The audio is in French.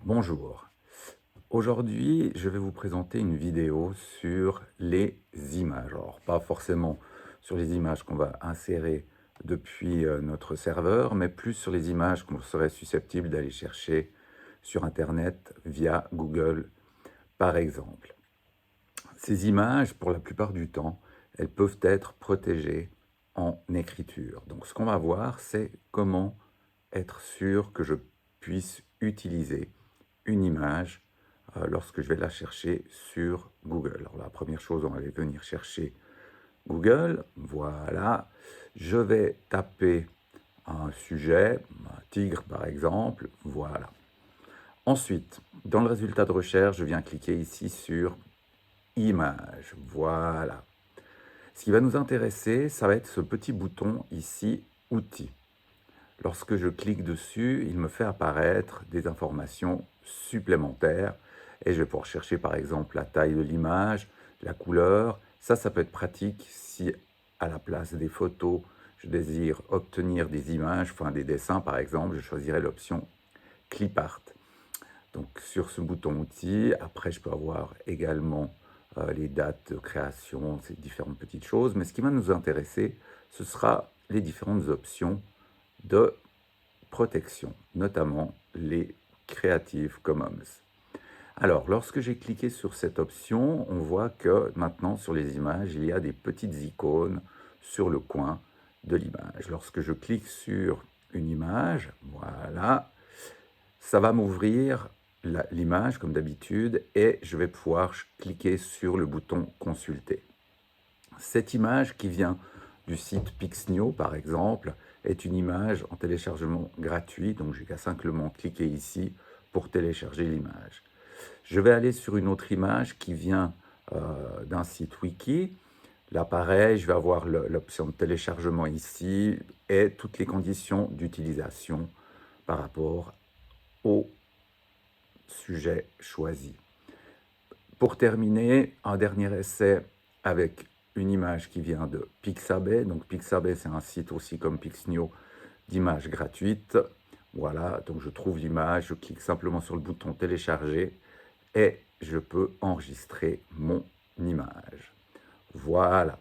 Bonjour. Aujourd'hui, je vais vous présenter une vidéo sur les images. Alors, pas forcément sur les images qu'on va insérer depuis notre serveur, mais plus sur les images qu'on serait susceptible d'aller chercher sur Internet via Google, par exemple. Ces images, pour la plupart du temps, elles peuvent être protégées en écriture. Donc, ce qu'on va voir, c'est comment être sûr que je puisse utiliser une image lorsque je vais la chercher sur Google. Alors la première chose, on va aller venir chercher Google. Voilà. Je vais taper un sujet, un tigre par exemple. Voilà. Ensuite, dans le résultat de recherche, je viens cliquer ici sur Images. Voilà. Ce qui va nous intéresser, ça va être ce petit bouton ici, Outils. Lorsque je clique dessus, il me fait apparaître des informations supplémentaires et je vais pouvoir chercher par exemple la taille de l'image, la couleur. Ça peut être pratique si à la place des photos, je désire obtenir des images, enfin des dessins par exemple, je choisirai l'option Clip Art. Donc sur ce bouton outils, après je peux avoir également les dates de création, ces différentes petites choses, mais ce qui va nous intéresser, ce sera les différentes options de protection, notamment les Creative Commons. Alors, lorsque j'ai cliqué sur cette option, on voit que maintenant sur les images, il y a des petites icônes sur le coin de l'image. Lorsque je clique sur une image, voilà, ça va m'ouvrir l'image comme d'habitude et je vais pouvoir cliquer sur le bouton consulter. Cette image qui vient du site Pixnio, par exemple, est une image en téléchargement gratuit, donc j'ai qu'à simplement cliquer ici pour télécharger l'image. Je vais aller sur une autre image qui vient d'un site wiki. Là, pareil, je vais avoir l'option de téléchargement ici et toutes les conditions d'utilisation par rapport au sujet choisi. Pour terminer, un dernier essai avec une image qui vient de Pixabay. Donc Pixabay, c'est un site aussi comme Pixnio d'images gratuites. Voilà, donc je trouve l'image, je clique simplement sur le bouton télécharger et je peux enregistrer mon image. Voilà.